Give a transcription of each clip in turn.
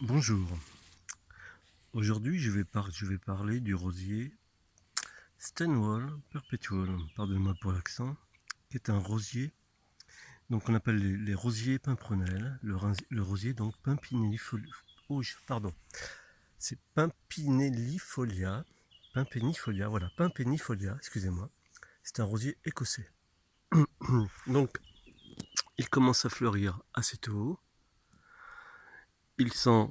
Bonjour, aujourd'hui je vais parler du rosier Stanwell Perpetual, pardonnez-moi pour l'accent, qui est un rosier, donc on appelle les rosiers pimprenelles, le rosier donc Pimpinellifolia, c'est Pimpinifolia, voilà, Pimpinifolia, excusez-moi, c'est un rosier écossais. Donc il commence à fleurir assez tôt, il sent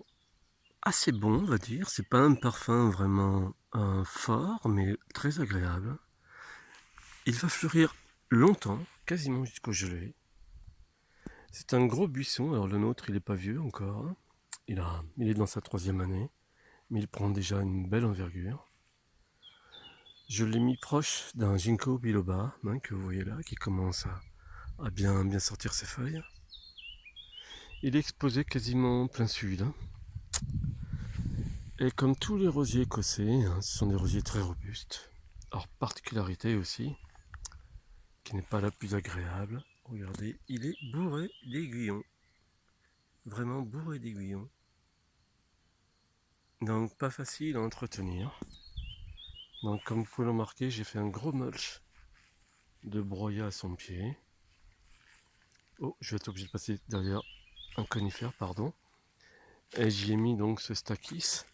assez bon, on va dire. C'est pas un parfum vraiment fort, mais très agréable. Il va fleurir longtemps, quasiment jusqu'au gelé. C'est un gros buisson. Alors le nôtre, il est pas vieux encore. Il est dans sa 3e année, mais il prend déjà une belle envergure. Je l'ai mis proche d'un ginkgo biloba, que vous voyez là, qui commence à bien sortir ses feuilles. Il est exposé quasiment plein sud. Et comme tous les rosiers écossais, ce sont des rosiers très robustes. Alors, particularité aussi, qui n'est pas la plus agréable, regardez, il est bourré d'aiguillons. Vraiment bourré d'aiguillons. Donc, pas facile à entretenir. Donc, comme vous pouvez le remarquer, j'ai fait un gros mulch de broyat à son pied. Oh, je vais être obligé de passer derrière un conifère, pardon. Et j'y ai mis donc ce Stachys,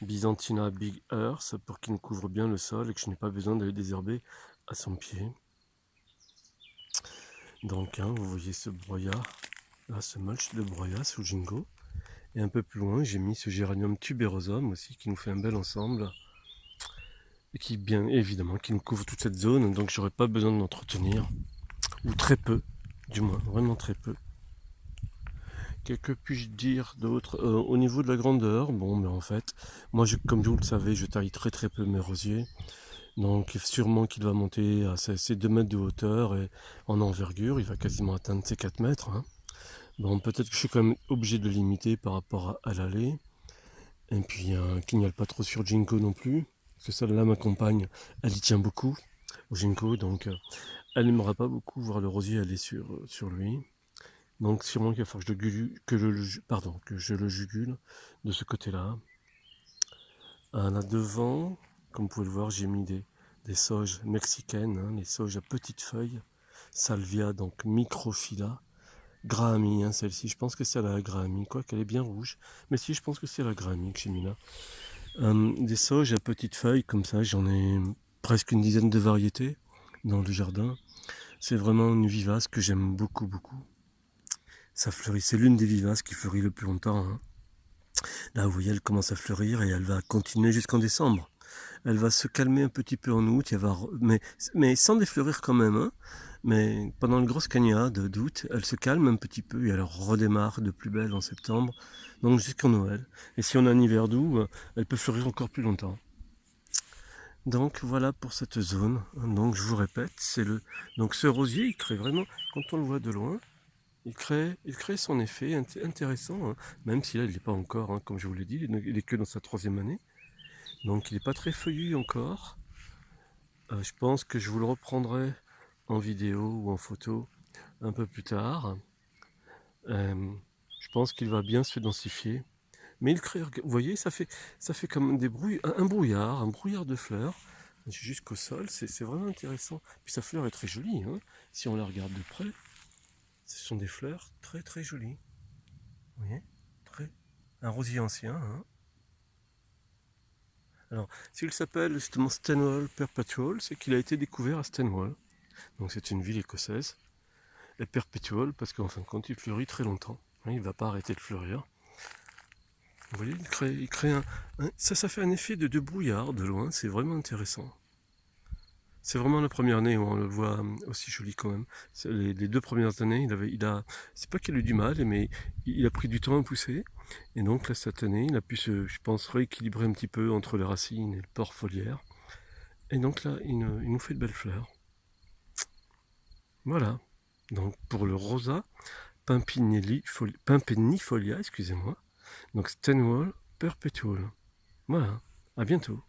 Byzantina Big Earth, pour qu'il me couvre bien le sol et que je n'ai pas besoin d'aller désherber à son pied. Donc, vous voyez ce broyat, là, ce mulch de broyat sous ginkgo. Et un peu plus loin, j'ai mis ce géranium tuberosum aussi, qui nous fait un bel ensemble. Et qui, bien évidemment, qui nous couvre toute cette zone, donc j'aurais pas besoin de l'entretenir. Ou très peu, du moins, vraiment très peu. Que puis-je dire d'autre au niveau de la grandeur, bon, mais en fait, moi, comme vous le savez, je taille très peu mes rosiers. Donc sûrement qu'il va monter à ses 2 mètres de hauteur et en envergure, il va quasiment atteindre ses 4 mètres. Bon, peut-être que je suis quand même obligé de le limiter par rapport à l'allée. Et puis qu'il n'y a pas trop sur ginkgo non plus. Parce que celle-là, ma compagne, elle y tient beaucoup au ginkgo, donc elle n'aimera pas beaucoup voir le rosier aller sur lui. Donc sûrement qu'il va falloir que je le jugule de ce côté-là. Là devant, comme vous pouvez le voir, j'ai mis des sauges mexicaines, les sauges à petites feuilles, salvia, donc microphylla, Grahami, celle-ci, je pense que c'est la Grahami, quoi qu'elle est bien rouge, mais si, je pense que c'est la Grahami que j'ai mis là. Des sauges à petites feuilles, comme ça, j'en ai presque une dizaine de variétés dans le jardin. C'est vraiment une vivace que j'aime beaucoup. Ça fleurit, c'est l'une des vivaces qui fleurit le plus longtemps. Là, vous voyez, elle commence à fleurir et elle va continuer jusqu'en décembre. Elle va se calmer un petit peu en août, mais sans défleurir quand même. Mais pendant le gros cagnard d'août, elle se calme un petit peu et elle redémarre de plus belle en septembre, donc jusqu'en Noël. Et si on a un hiver doux, elle peut fleurir encore plus longtemps. Donc voilà pour cette zone. Donc je vous répète, donc ce rosier, il crée vraiment, quand on le voit de loin, il crée son effet intéressant, même si là il n'est pas encore, comme je vous l'ai dit, il est que dans sa 3e année. Donc il n'est pas très feuillu encore. Je pense que je vous le reprendrai en vidéo ou en photo un peu plus tard. Je pense qu'il va bien se densifier. Mais il crée, vous voyez, ça fait comme un brouillard de fleurs jusqu'au sol. C'est vraiment intéressant. Puis sa fleur est très jolie. Si on la regarde de près, ce sont des fleurs très jolies. Vous voyez, un rosier ancien. Alors, s'il s'appelle justement Stanwell Perpetual, c'est qu'il a été découvert à Stanwell. Donc c'est une ville écossaise. Et Perpetual, parce qu'en fin de compte, il fleurit très longtemps. Il ne va pas arrêter de fleurir. Vous voyez, il crée ça fait un effet de brouillard de loin, c'est vraiment intéressant. C'est vraiment la première année où on le voit aussi joli quand même. Les 2 premières années, c'est pas qu'il a eu du mal, mais il a pris du temps à pousser. Et donc là, cette année, il a pu je pense, rééquilibrer un petit peu entre les racines et le port foliaire. Et donc là, il nous fait de belles fleurs. Voilà. Donc pour le rosa, Pimpenifolia, excusez-moi. Donc Stanwell Perpetual. Voilà. À bientôt.